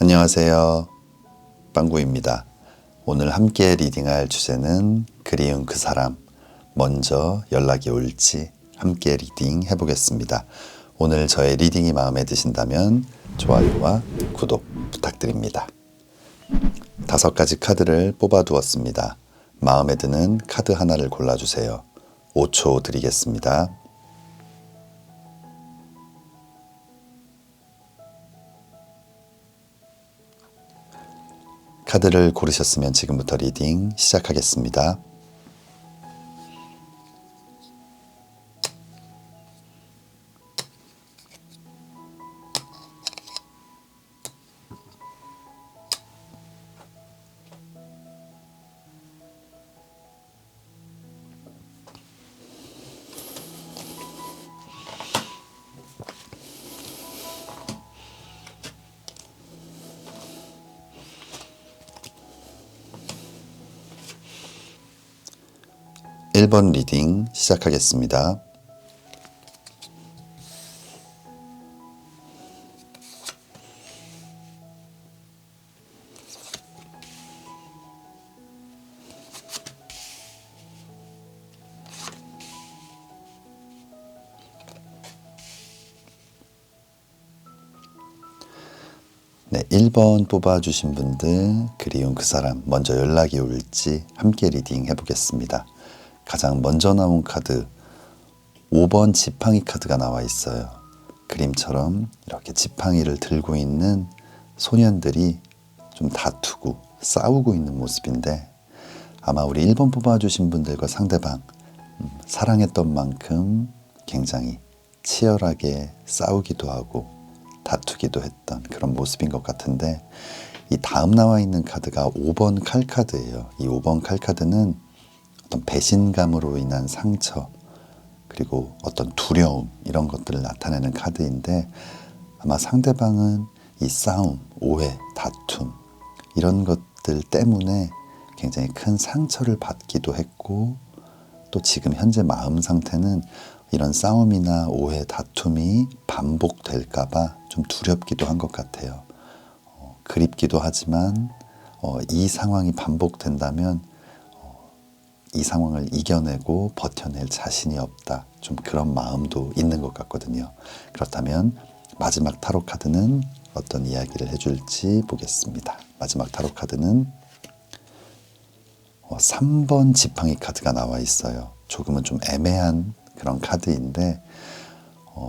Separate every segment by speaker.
Speaker 1: 안녕하세요. 빵구입니다. 오늘 함께 리딩할 주제는 그리운 그 사람, 먼저 연락이 올지 함께 리딩 해보겠습니다. 오늘 저의 리딩이 마음에 드신다면 좋아요와 구독 부탁드립니다. 5가지 카드를 뽑아 두었습니다. 마음에 드는 카드 하나를 골라주세요. 5초 드리겠습니다. 카드를 고르셨으면 지금부터 리딩 시작하겠습니다. 일 번 리딩 시작하겠습니다. 네, 1번 뽑아주신 분들, 그리운 그 사람, 먼저 연락이 올지 함께 리딩 해보겠습니다. 가장 먼저 나온 카드 5번 지팡이 카드가 나와 있어요. 그림처럼 이렇게 지팡이를 들고 있는 소년들이 좀 다투고 싸우고 있는 모습인데, 아마 우리 1번 뽑아주신 분들과 상대방 사랑했던 만큼 굉장히 치열하게 싸우기도 하고 다투기도 했던 그런 모습인 것 같은데, 이 다음 나와 있는 카드가 5번 칼카드예요. 이 5번 칼카드는 어떤 배신감으로 인한 상처, 그리고 어떤 두려움, 이런 것들을 나타내는 카드인데, 아마 상대방은 이 싸움, 오해, 다툼 이런 것들 때문에 굉장히 큰 상처를 받기도 했고, 또 지금 현재 마음 상태는 이런 싸움이나 오해, 다툼이 반복될까봐 좀 두렵기도 한 것 같아요. 그립기도 하지만 이 상황이 반복된다면 이 상황을 이겨내고 버텨낼 자신이 없다, 좀 그런 마음도 있는 것 같거든요. 그렇다면 마지막 타로 카드는 어떤 이야기를 해줄지 보겠습니다. 마지막 타로 카드는 3번 지팡이 카드가 나와 있어요. 조금은 좀 애매한 그런 카드인데,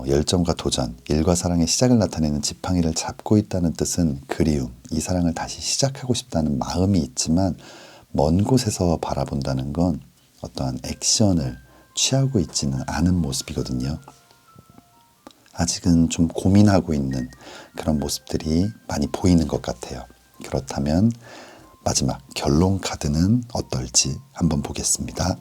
Speaker 1: 열정과 도전, 일과 사랑의 시작을 나타내는 지팡이를 잡고 있다는 뜻은 그리움, 이 사랑을 다시 시작하고 싶다는 마음이 있지만, 먼 곳에서 바라본다는 건 어떠한 액션을 취하고 있지는 않은 모습이거든요. 아직은 좀 고민하고 있는 그런 모습들이 많이 보이는 것 같아요. 그렇다면 마지막 결론 카드는 어떨지 한번 보겠습니다.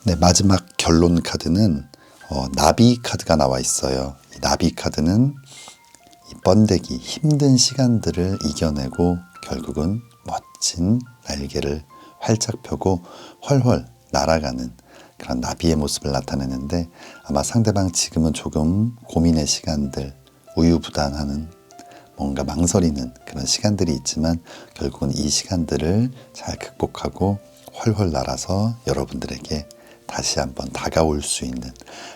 Speaker 1: 네, 마지막 결론 카드는 나비 카드가 나와 있어요. 이 나비 카드는 이 번데기, 힘든 시간들을 이겨내고 결국은 멋진 날개를 활짝 펴고 훨훨 날아가는 그런 나비의 모습을 나타내는데, 아마 상대방 지금은 조금 고민의 시간들, 우유부단하는, 뭔가 망설이는 그런 시간들이 있지만, 결국은 이 시간들을 잘 극복하고 훨훨 날아서 여러분들에게 다시 한번 다가올 수 있는,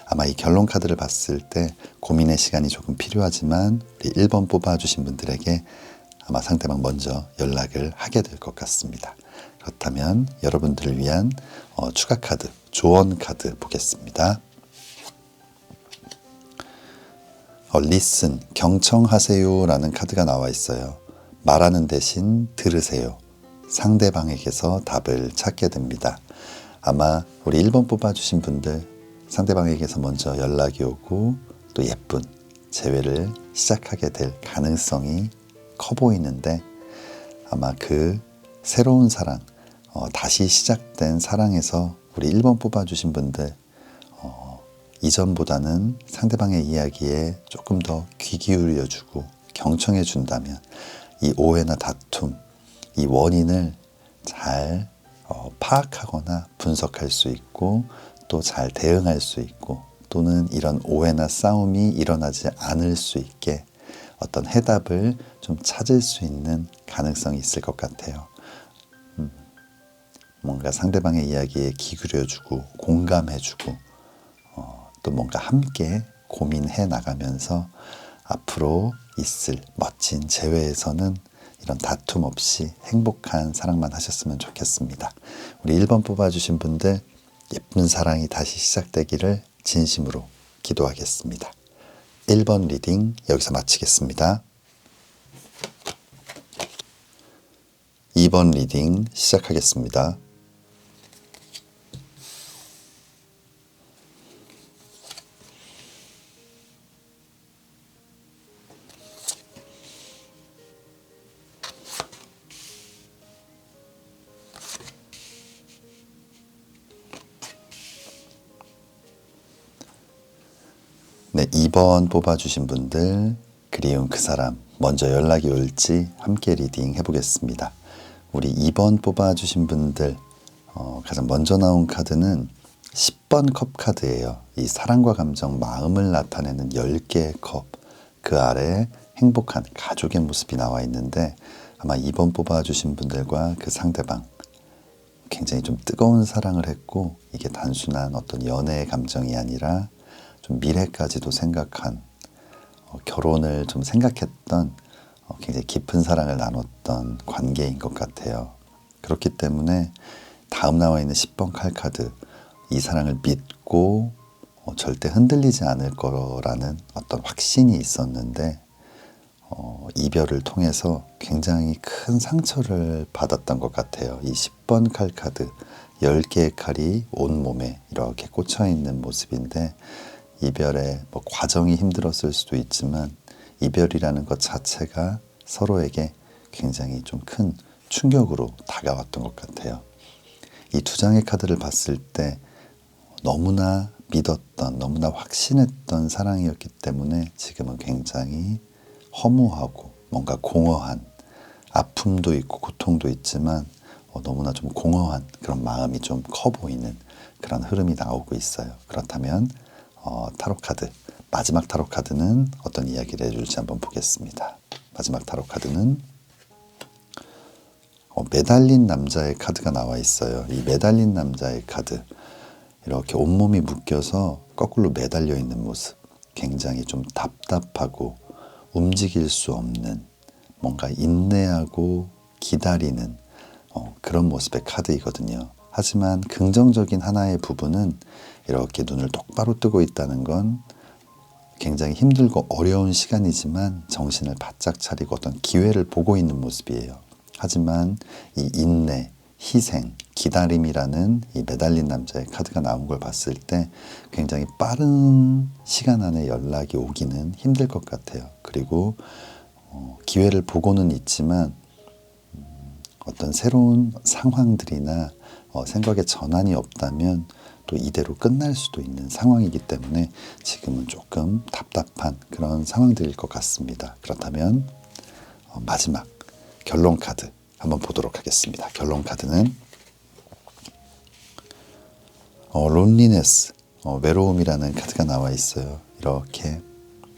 Speaker 1: 아마 이 결론 카드를 봤을 때 고민의 시간이 조금 필요하지만 우리 1번 뽑아주신 분들에게 아마 상대방 먼저 연락을 하게 될 것 같습니다. 그렇다면 여러분들을 위한 추가 카드, 조언 카드 보겠습니다. Listen, 경청하세요 라는 카드가 나와 있어요. 말하는 대신 들으세요. 상대방에게서 답을 찾게 됩니다. 아마 우리 1번 뽑아주신 분들, 상대방에게서 먼저 연락이 오고 또 예쁜 재회를 시작하게 될 가능성이 커 보이는데, 아마 그 새로운 사랑, 다시 시작된 사랑에서 우리 1번 뽑아주신 분들, 이전보다는 상대방의 이야기에 조금 더 귀 기울여주고 경청해 준다면 이 오해나 다툼, 이 원인을 잘 파악하거나 분석할 수 있고, 또 잘 대응할 수 있고, 또는 이런 오해나 싸움이 일어나지 않을 수 있게 어떤 해답을 좀 찾을 수 있는 가능성이 있을 것 같아요. 뭔가 상대방의 이야기에 귀 기울여주고 공감해주고 또 뭔가 함께 고민해 나가면서 앞으로 있을 멋진 재회에서는 이런 다툼 없이 행복한 사랑만 하셨으면 좋겠습니다. 우리 1번 뽑아주신 분들 예쁜 사랑이 다시 시작되기를 진심으로 기도하겠습니다. 1번 리딩 여기서 마치겠습니다. 2번 리딩 시작하겠습니다. 네, 2번 뽑아주신 분들 그리운 그 사람 먼저 연락이 올지 함께 리딩 해보겠습니다. 우리 2번 뽑아주신 분들 가장 먼저 나온 카드는 10번 컵 카드예요. 이 사랑과 감정, 마음을 나타내는 10개의 컵, 그 아래 행복한 가족의 모습이 나와 있는데 아마 2번 뽑아주신 분들과 그 상대방 굉장히 좀 뜨거운 사랑을 했고 이게 단순한 어떤 연애의 감정이 아니라 좀 미래까지도 생각한 결혼을 좀 생각했던 굉장히 깊은 사랑을 나눴던 관계인 것 같아요. 그렇기 때문에 다음 나와 있는 10번 칼카드 이 사랑을 믿고 절대 흔들리지 않을 거라는 어떤 확신이 있었는데 이별을 통해서 굉장히 큰 상처를 받았던 것 같아요. 이 10번 칼카드 10개의 칼이 온몸에 이렇게 꽂혀 있는 모습인데 이별의 과정이 힘들었을 수도 있지만 이별이라는 것 자체가 서로에게 굉장히 좀 큰 충격으로 다가왔던 것 같아요. 이 두 장의 카드를 봤을 때 너무나 믿었던, 너무나 확신했던 사랑이었기 때문에 지금은 굉장히 허무하고 뭔가 공허한 아픔도 있고 고통도 있지만 너무나 좀 공허한 그런 마음이 좀 커 보이는 그런 흐름이 나오고 있어요. 그렇다면 타로 카드, 마지막 타로 카드는 어떤 이야기를 해줄지 한번 보겠습니다. 마지막 타로 카드는 매달린 남자의 카드가 나와 있어요. 이 매달린 남자의 카드, 이렇게 온몸이 묶여서 거꾸로 매달려 있는 모습, 굉장히 좀 답답하고 움직일 수 없는 뭔가 인내하고 기다리는 그런 모습의 카드이거든요. 하지만 긍정적인 하나의 부분은 이렇게 눈을 똑바로 뜨고 있다는 건 굉장히 힘들고 어려운 시간이지만 정신을 바짝 차리고 어떤 기회를 보고 있는 모습이에요. 하지만 이 인내, 희생, 기다림이라는 이 매달린 남자의 카드가 나온 걸 봤을 때 굉장히 빠른 시간 안에 연락이 오기는 힘들 것 같아요. 그리고 기회를 보고는 있지만 어떤 새로운 상황들이나 생각의 전환이 없다면 또 이대로 끝날 수도 있는 상황이기 때문에 지금은 조금 답답한 그런 상황들일 것 같습니다. 그렇다면 마지막 결론 카드 한번 보도록 하겠습니다. 결론 카드는 론리네스, 외로움이라는 카드가 나와 있어요. 이렇게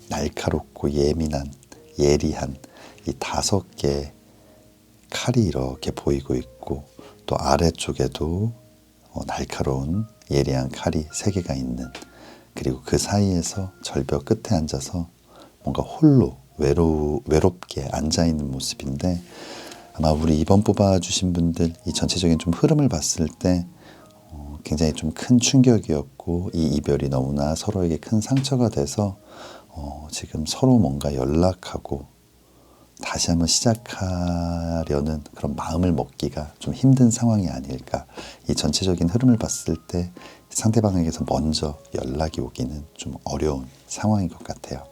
Speaker 1: 날카롭고 예민한, 예리한 이 5개의 칼이 이렇게 보이고 있고 또 아래쪽에도 날카로운 예리한 칼이 3개가 있는, 그리고 그 사이에서 절벽 끝에 앉아서 뭔가 홀로 외롭게 앉아있는 모습인데 아마 우리 2번 뽑아주신 분들 이 전체적인 좀 흐름을 봤을 때 굉장히 좀 큰 충격이었고 이 이별이 너무나 서로에게 큰 상처가 돼서 지금 서로 뭔가 연락하고 다시 한번 시작하려는 그런 마음을 먹기가 좀 힘든 상황이 아닐까. 이 전체적인 흐름을 봤을 때 상대방에게서 먼저 연락이 오기는 좀 어려운 상황인 것 같아요.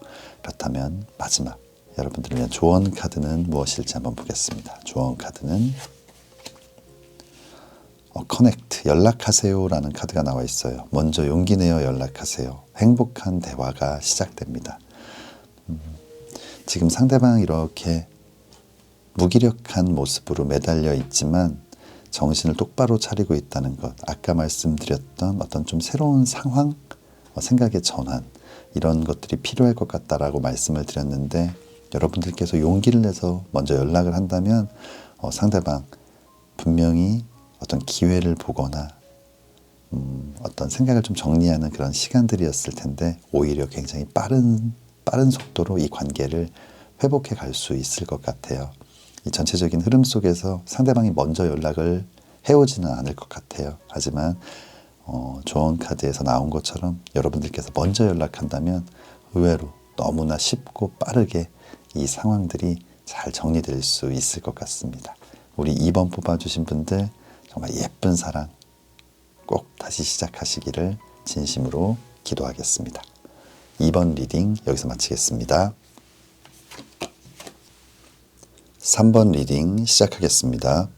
Speaker 1: 그렇다면 마지막 여러분들을 위한 조언 카드는 무엇일지 한번 보겠습니다. 조언 카드는 커넥트, 연락하세요 라는 카드가 나와 있어요. 먼저 용기 내어 연락하세요. 행복한 대화가 시작됩니다. 지금 상대방 이렇게 무기력한 모습으로 매달려 있지만 정신을 똑바로 차리고 있다는 것, 아까 말씀드렸던 어떤 좀 새로운 상황, 생각의 전환 이런 것들이 필요할 것 같다라고 말씀을 드렸는데 여러분들께서 용기를 내서 먼저 연락을 한다면 상대방 분명히 어떤 기회를 보거나 어떤 생각을 좀 정리하는 그런 시간들이었을 텐데 오히려 굉장히 빠른 속도로 이 관계를 회복해 갈 수 있을 것 같아요. 이 전체적인 흐름 속에서 상대방이 먼저 연락을 해오지는 않을 것 같아요. 하지만 조언 카드에서 나온 것처럼 여러분들께서 먼저 연락한다면 의외로 너무나 쉽고 빠르게 이 상황들이 잘 정리될 수 있을 것 같습니다. 우리 2번 뽑아주신 분들 정말 예쁜 사랑 꼭 다시 시작하시기를 진심으로 기도하겠습니다. 2번 리딩 여기서 마치겠습니다. 3번 리딩 시작하겠습니다.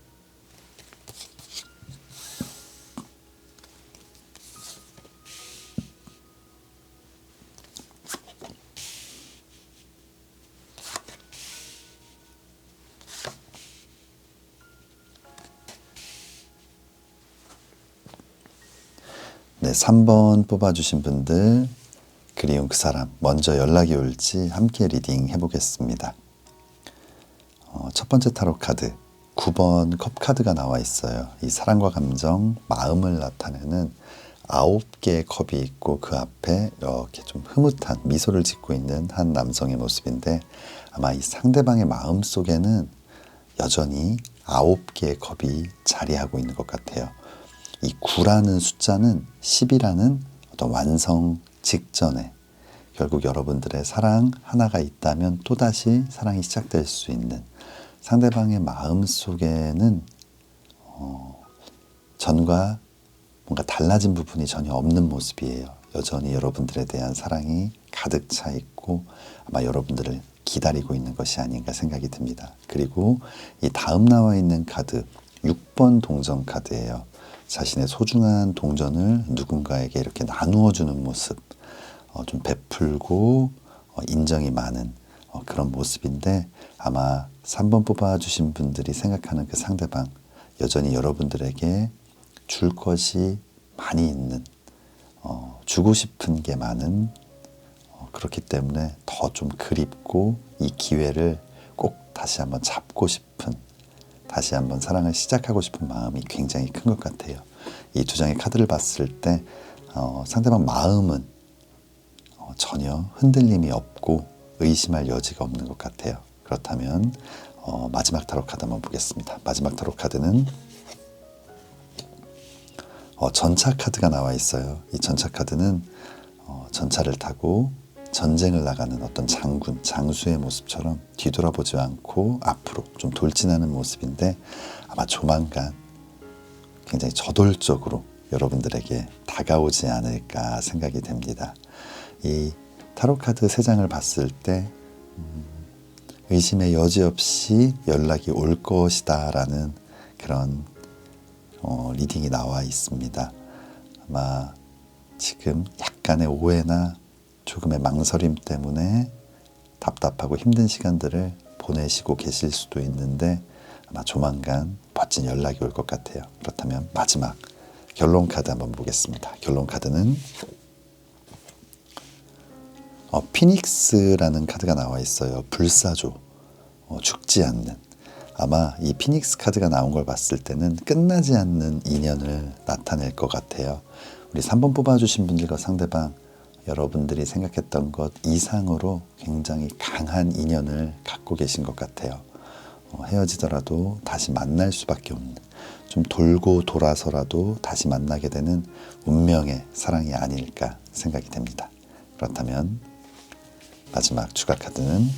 Speaker 1: 네, 3번 뽑아주신 분들 그리운 그 사람 먼저 연락이 올지 함께 리딩 해보겠습니다. 첫 번째 타로 카드 9번 컵 카드가 나와 있어요. 이 사랑과 감정, 마음을 나타내는 9개의 컵이 있고 그 앞에 이렇게 좀 흐뭇한 미소를 짓고 있는 한 남성의 모습인데 아마 이 상대방의 마음 속에는 여전히 9개의 컵이 자리하고 있는 것 같아요. 이 9라는 숫자는 10이라는 어떤 완성 직전에 결국 여러분들의 사랑 하나가 있다면 또다시 사랑이 시작될 수 있는 상대방의 마음 속에는 전과 뭔가 달라진 부분이 전혀 없는 모습이에요. 여전히 여러분들에 대한 사랑이 가득 차 있고 아마 여러분들을 기다리고 있는 것이 아닌가 생각이 듭니다. 그리고 이 다음 나와 있는 카드 6번 동전 카드예요. 자신의 소중한 동전을 누군가에게 이렇게 나누어 주는 모습, 좀 베풀고 인정이 많은 그런 모습인데 아마 3번 뽑아주신 분들이 생각하는 그 상대방 여전히 여러분들에게 줄 것이 많이 있는 주고 싶은 게 많은 그렇기 때문에 더 좀 그립고 이 기회를 꼭 다시 한번 잡고 싶은 다시 한번 사랑을 시작하고 싶은 마음이 굉장히 큰 것 같아요. 이 두 장의 카드를 봤을 때 상대방 마음은 전혀 흔들림이 없고 의심할 여지가 없는 것 같아요. 그렇다면 마지막 타로 카드 한번 보겠습니다. 마지막 타로 카드는 전차 카드가 나와 있어요. 이 전차 카드는 전차를 타고 전쟁을 나가는 어떤 장군, 장수의 모습처럼 뒤돌아보지 않고 앞으로 좀 돌진하는 모습인데 아마 조만간 굉장히 저돌적으로 여러분들에게 다가오지 않을까 생각이 됩니다. 이 타로 카드 3장을 봤을 때 의심의 여지 없이 연락이 올 것이다 라는 그런 리딩이 나와 있습니다. 아마 지금 약간의 오해나 조금의 망설임 때문에 답답하고 힘든 시간들을 보내시고 계실 수도 있는데 아마 조만간 멋진 연락이 올 것 같아요. 그렇다면 마지막 결론 카드 한번 보겠습니다. 결론 카드는 피닉스라는 카드가 나와 있어요. 불사조, 죽지 않는. 아마 이 피닉스 카드가 나온 걸 봤을 때는 끝나지 않는 인연을 나타낼 것 같아요. 우리 3번 뽑아주신 분들과 상대방 여러분들이 생각했던 것 이상으로 굉장히 강한 인연을 갖고 계신 것 같아요. 헤어지더라도 다시 만날 수밖에 없는 좀 돌고 돌아서라도 다시 만나게 되는 운명의 사랑이 아닐까 생각이 됩니다. 그렇다면 마지막 추가 카드는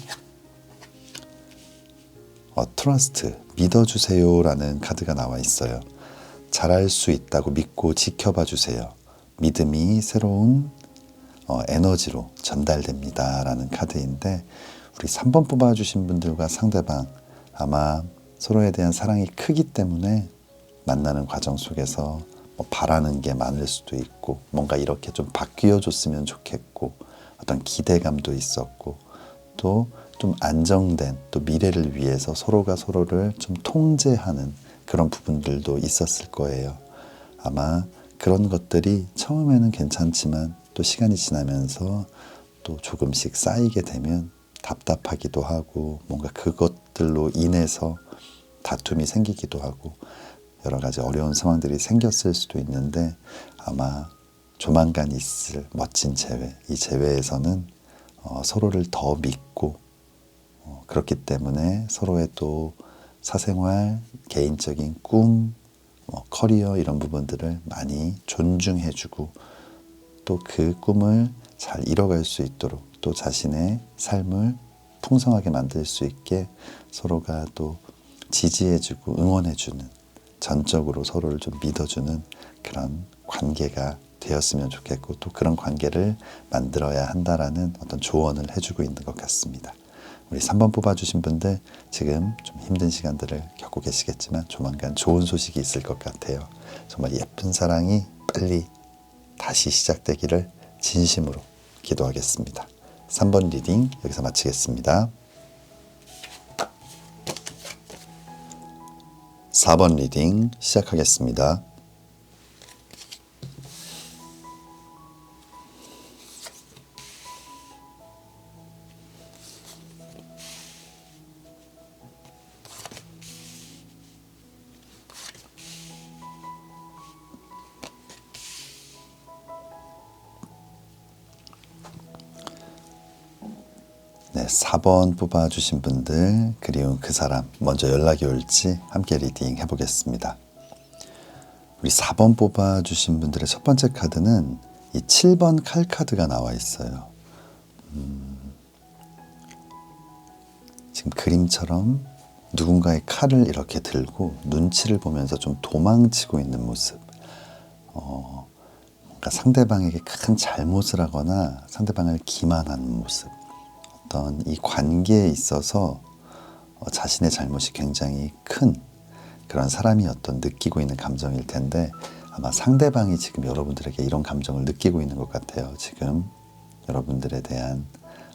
Speaker 1: 트러스트, 믿어주세요 라는 카드가 나와 있어요. 잘할 수 있다고 믿고 지켜봐 주세요. 믿음이 새로운 에너지로 전달됩니다 라는 카드인데 우리 3번 뽑아주신 분들과 상대방 아마 서로에 대한 사랑이 크기 때문에 만나는 과정 속에서 바라는 게 많을 수도 있고 뭔가 이렇게 좀 바뀌어 줬으면 좋겠고 어떤 기대감도 있었고 또 좀 안정된 또 미래를 위해서 서로가 서로를 좀 통제하는 그런 부분들도 있었을 거예요. 아마 그런 것들이 처음에는 괜찮지만 또 시간이 지나면서 또 조금씩 쌓이게 되면 답답하기도 하고 뭔가 그것들로 인해서 다툼이 생기기도 하고 여러 가지 어려운 상황들이 생겼을 수도 있는데 아마 조만간 있을 멋진 재회, 이 재회에서는 서로를 더 믿고 그렇기 때문에 서로의 또 사생활, 개인적인 꿈, 커리어 이런 부분들을 많이 존중해주고 또 그 꿈을 잘 이뤄갈 수 있도록 또 자신의 삶을 풍성하게 만들 수 있게 서로가 또 지지해주고 응원해주는 전적으로 서로를 좀 믿어주는 그런 관계가 되었으면 좋겠고 또 그런 관계를 만들어야 한다라는 어떤 조언을 해주고 있는 것 같습니다. 우리 3번 뽑아주신 분들 지금 좀 힘든 시간들을 겪고 계시겠지만 조만간 좋은 소식이 있을 것 같아요. 정말 예쁜 사랑이 빨리 다시 시작되기를 진심으로 기도하겠습니다. 3번 리딩 여기서 마치겠습니다. 4번 리딩 시작하겠습니다. 네, 4번 뽑아주신 분들 그리운 그 사람 먼저 연락이 올지 함께 리딩 해보겠습니다. 우리 4번 뽑아주신 분들의 첫 번째 카드는 이 7번 칼 카드가 나와 있어요. 지금 그림처럼 누군가의 칼을 이렇게 들고 눈치를 보면서 좀 도망치고 있는 모습. 뭔가 상대방에게 큰 잘못을 하거나 상대방을 기만하는 모습. 어떤 이 관계에 있어서 자신의 잘못이 굉장히 큰 그런 사람이 어떤 느끼고 있는 감정일 텐데 아마 상대방이 지금 여러분들에게 이런 감정을 느끼고 있는 것 같아요. 지금 여러분들에 대한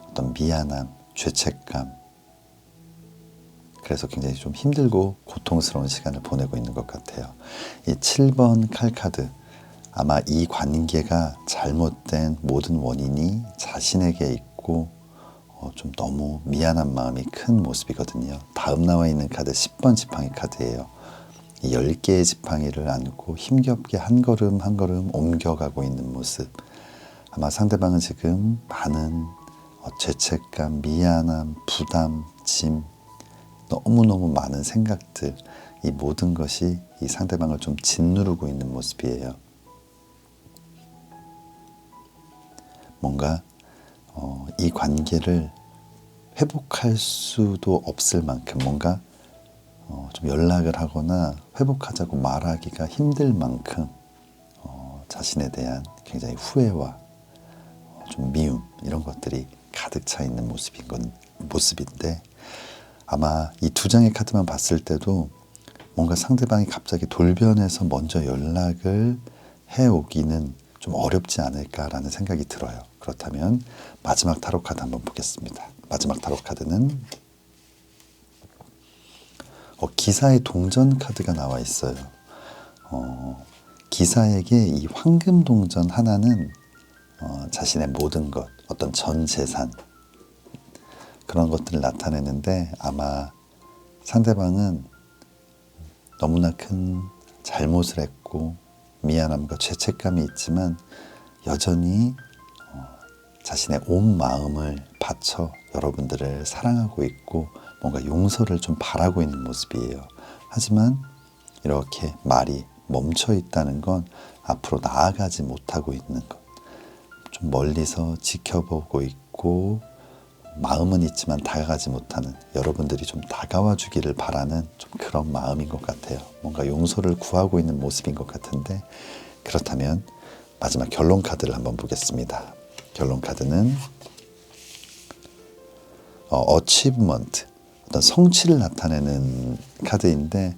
Speaker 1: 어떤 미안함, 죄책감 그래서 굉장히 좀 힘들고 고통스러운 시간을 보내고 있는 것 같아요. 이 7번 칼 카드 아마 이 관계가 잘못된 모든 원인이 자신에게 있고 좀 너무 미안한 마음이 큰 모습이거든요. 다음 나와 있는 카드 10번 지팡이 카드예요. 이 10개의 지팡이를 안고 힘겹게 한 걸음 한 걸음 옮겨가고 있는 모습. 아마 상대방은 지금 많은 죄책감, 미안함, 부담, 짐 너무너무 많은 생각들 이 모든 것이 이 상대방을 좀 짓누르고 있는 모습이에요. 뭔가 이 관계를 회복할 수도 없을 만큼 뭔가 좀 연락을 하거나 회복하자고 말하기가 힘들 만큼 자신에 대한 굉장히 후회와 좀 미움 이런 것들이 가득 차 있는 모습인데 아마 이 두 장의 카드만 봤을 때도 뭔가 상대방이 갑자기 돌변해서 먼저 연락을 해오기는 좀 어렵지 않을까라는 생각이 들어요. 그렇다면 마지막 타로 카드 한번 보겠습니다. 마지막 타로 카드는 기사의 동전 카드가 나와 있어요. 기사에게 이 황금 동전 하나는 자신의 모든 것, 어떤 전 재산 그런 것들을 나타내는데 아마 상대방은 너무나 큰 잘못을 했고 미안함과 죄책감이 있지만 여전히 자신의 온 마음을 바쳐 여러분들을 사랑하고 있고 뭔가 용서를 좀 바라고 있는 모습이에요. 하지만 이렇게 말이 멈춰 있다는 건 앞으로 나아가지 못하고 있는 것. 좀 멀리서 지켜보고 있고 마음은 있지만 다가가지 못하는 여러분들이 좀 다가와 주기를 바라는 좀 그런 마음인 것 같아요. 뭔가 용서를 구하고 있는 모습인 것 같은데 그렇다면 마지막 결론 카드를 한번 보겠습니다. 결론 카드는 achievement, 어떤 성취를 나타내는 카드인데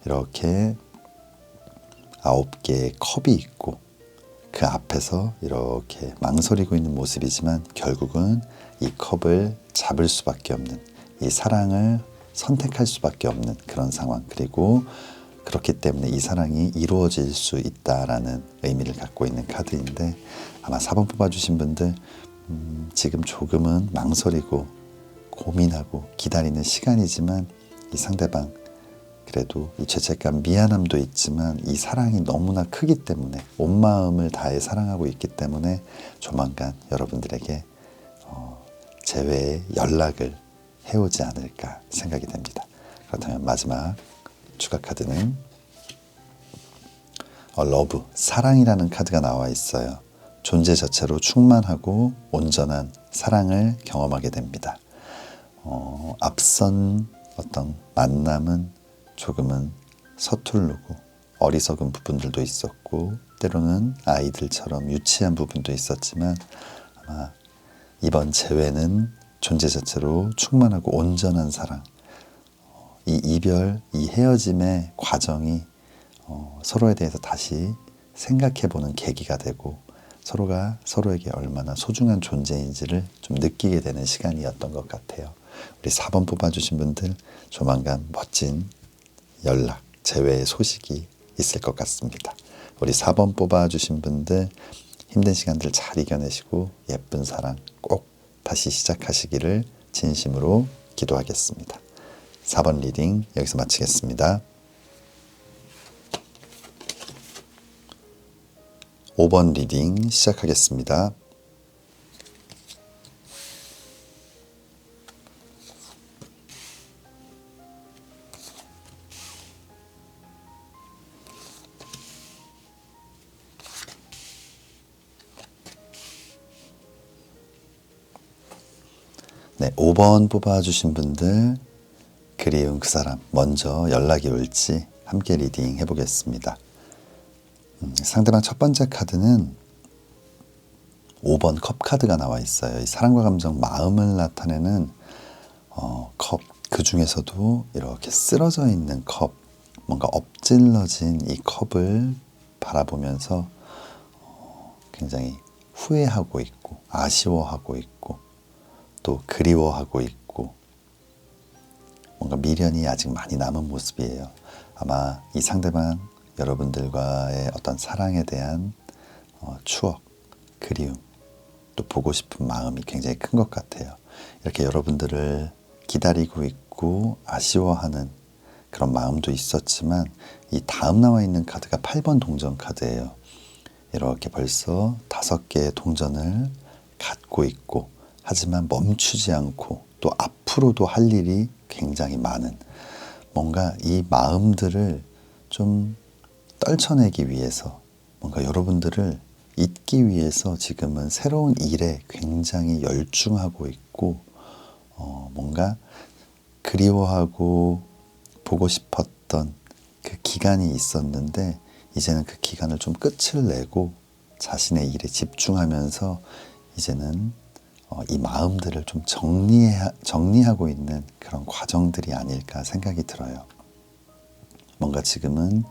Speaker 1: 이렇게 9개의 컵이 있고 그 앞에서 이렇게 망설이고 있는 모습이지만 결국은 이 컵을 잡을 수밖에 없는 이 사랑을 선택할 수밖에 없는 그런 상황 그리고 그렇기 때문에 이 사랑이 이루어질 수 있다라는 의미를 갖고 있는 카드인데, 아마 4번 뽑아주신 분들 지금 조금은 망설이고 고민하고 기다리는 시간이지만, 이 상대방 그래도 이 죄책감, 미안함도 있지만 이 사랑이 너무나 크기 때문에, 온 마음을 다해 사랑하고 있기 때문에 조만간 여러분들에게 재회의 연락을 해오지 않을까 생각이 됩니다. 그렇다면 마지막 추가 카드는 러브, 사랑이라는 카드가 나와 있어요. 존재 자체로 충만하고 온전한 사랑을 경험하게 됩니다. 앞선 어떤 만남은 조금은 서투르고 어리석은 부분들도 있었고, 때로는 아이들처럼 유치한 부분도 있었지만, 아마 이번 재회는 존재 자체로 충만하고 온전한 사랑, 이 이별, 이 헤어짐의 과정이 서로에 대해서 다시 생각해보는 계기가 되고, 서로가 서로에게 얼마나 소중한 존재인지를 좀 느끼게 되는 시간이었던 것 같아요. 우리 4번 뽑아주신 분들 조만간 멋진 연락, 재회의 소식이 있을 것 같습니다. 우리 4번 뽑아주신 분들 힘든 시간들 잘 이겨내시고 예쁜 사랑 꼭 다시 시작하시기를 진심으로 기도하겠습니다. 4번 리딩 여기서 마치겠습니다. 5번 리딩 시작하겠습니다. 네, 5번 뽑아주신 분들 그리운 그 사람 먼저 연락이 올지 함께 리딩 해보겠습니다. 상대방 첫 번째 카드는 5번 컵 카드가 나와 있어요. 이 사랑과 감정, 마음을 나타내는 컵, 그 중에서도 이렇게 쓰러져 있는 컵, 뭔가 엎질러진 이 컵을 바라보면서 굉장히 후회하고 있고 아쉬워하고 있고 또 그리워하고 있고, 뭔가 미련이 아직 많이 남은 모습이에요. 아마 이 상대방 여러분들과의 어떤 사랑에 대한 추억, 그리움, 또 보고 싶은 마음이 굉장히 큰 것 같아요. 이렇게 여러분들을 기다리고 있고 아쉬워하는 그런 마음도 있었지만, 이 다음 나와 있는 카드가 8번 동전 카드예요. 이렇게 벌써 5개의 동전을 갖고 있고, 하지만 멈추지 않고 또 앞으로도 할 일이 굉장히 많은, 뭔가 이 마음들을 좀 떨쳐내기 위해서, 뭔가 여러분들을 잊기 위해서 지금은 새로운 일에 굉장히 열중하고 있고, 뭔가 그리워하고 보고 싶었던 그 기간이 있었는데, 이제는 그 기간을 좀 끝을 내고 자신의 일에 집중하면서 이제는 이 마음들을 좀 정리하고 있는 그런 과정들이 아닐까 생각이 들어요. 뭔가 지금은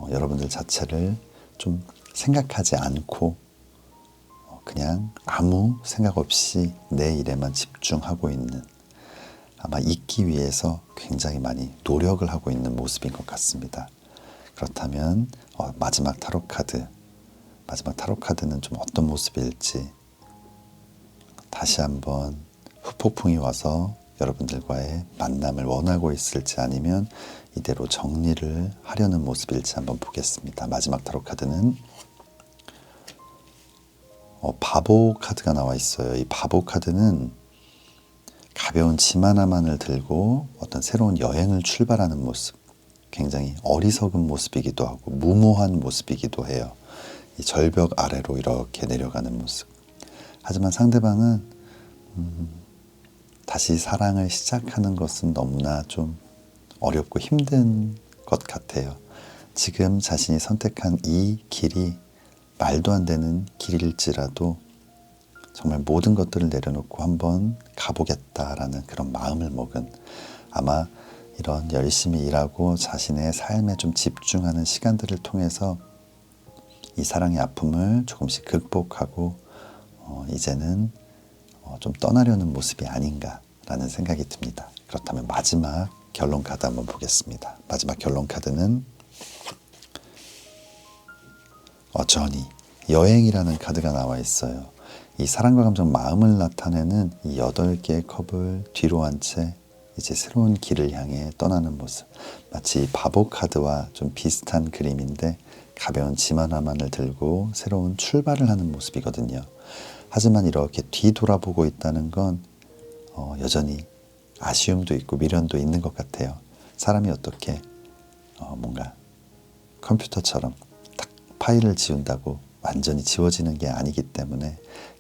Speaker 1: 여러분들 자체를 좀 생각하지 않고 그냥 아무 생각 없이 내 일에만 집중하고 있는, 아마 잊기 위해서 굉장히 많이 노력을 하고 있는 모습인 것 같습니다. 그렇다면 마지막 타로 카드는 좀 어떤 모습일지 다시 한번 후폭풍이 와서 여러분들과의 만남을 원하고 있을지, 아니면 이대로 정리를 하려는 모습일지 한번 보겠습니다. 마지막 타로 카드는 바보 카드가 나와 있어요. 이 바보 카드는 가벼운 짐 하나만을 들고 어떤 새로운 여행을 출발하는 모습, 굉장히 어리석은 모습이기도 하고 무모한 모습이기도 해요. 이 절벽 아래로 이렇게 내려가는 모습. 하지만 상대방은 다시 사랑을 시작하는 것은 너무나 좀 어렵고 힘든 것 같아요. 지금 자신이 선택한 이 길이 말도 안 되는 길일지라도 정말 모든 것들을 내려놓고 한번 가보겠다라는 그런 마음을 먹은, 아마 이런 열심히 일하고 자신의 삶에 좀 집중하는 시간들을 통해서 이 사랑의 아픔을 조금씩 극복하고 이제는 좀 떠나려는 모습이 아닌가라는 생각이 듭니다. 그렇다면 마지막 결론 카드 한번 보겠습니다. 마지막 결론 카드는 저니 여행이라는 카드가 나와 있어요. 이 사랑과 감정, 마음을 나타내는 이 8개의 컵을 뒤로 한 채 이제 새로운 길을 향해 떠나는 모습. 마치 바보 카드와 좀 비슷한 그림인데 가벼운 짐 하나만을 들고 새로운 출발을 하는 모습이거든요. 하지만 이렇게 뒤돌아보고 있다는 건 여전히 아쉬움도 있고 미련도 있는 것 같아요. 사람이 어떻게 뭔가 컴퓨터처럼 딱 파일을 지운다고 완전히 지워지는 게 아니기 때문에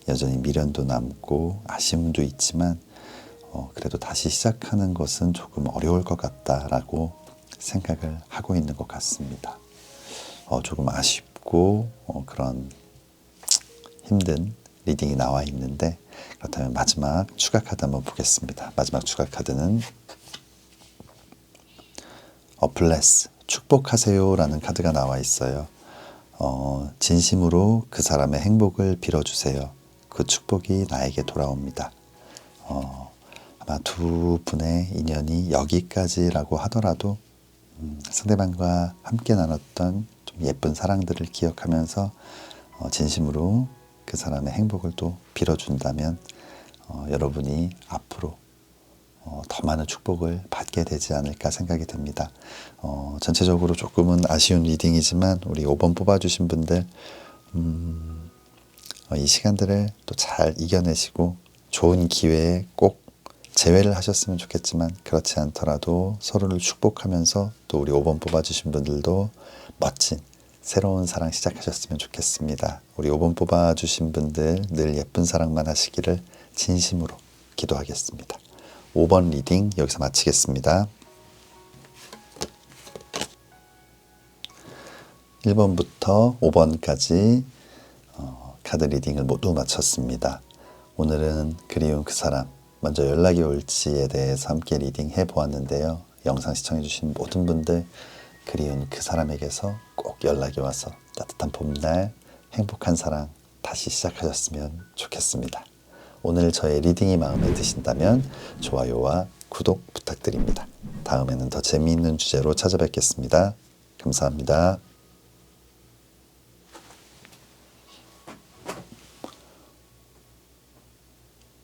Speaker 1: 여전히 미련도 남고 아쉬움도 있지만 그래도 다시 시작하는 것은 조금 어려울 것 같다라고 생각을 하고 있는 것 같습니다. 조금 아쉽고 그런 힘든 리딩이 나와 있는데, 그렇다면 마지막 추가 카드 한번 보겠습니다. 마지막 추가 카드는 블레스, 축복하세요 라는 카드가 나와 있어요. 진심으로 그 사람의 행복을 빌어주세요. 그 축복이 나에게 돌아옵니다. 아마 두 분의 인연이 여기까지라고 하더라도 상대방과 함께 나눴던 좀 예쁜 사랑들을 기억하면서 진심으로 그 사람의 행복을 또 빌어준다면 여러분이 앞으로 더 많은 축복을 받게 되지 않을까 생각이 됩니다. 전체적으로 조금은 아쉬운 리딩이지만 우리 5번 뽑아주신 분들 이 시간들을 또 잘 이겨내시고 좋은 기회에 꼭 재회를 하셨으면 좋겠지만, 그렇지 않더라도 서로를 축복하면서 또 우리 5번 뽑아주신 분들도 멋진 새로운 사랑 시작하셨으면 좋겠습니다. 우리 5번 뽑아주신 분들 늘 예쁜 사랑만 하시기를 진심으로 기도하겠습니다. 5번 리딩 여기서 마치겠습니다. 1번부터 5번까지 카드 리딩을 모두 마쳤습니다. 오늘은 그리운 그 사람, 먼저 연락이 올지에 대해서 함께 리딩해 보았는데요. 영상 시청해주신 모든 분들, 그리운 그 사람에게서 꼭 연락이 와서 따뜻한 봄날 행복한 사랑 다시 시작하셨으면 좋겠습니다. 오늘 저의 리딩이 마음에 드신다면 좋아요와 구독 부탁드립니다. 다음에는 더 재미있는 주제로 찾아뵙겠습니다. 감사합니다.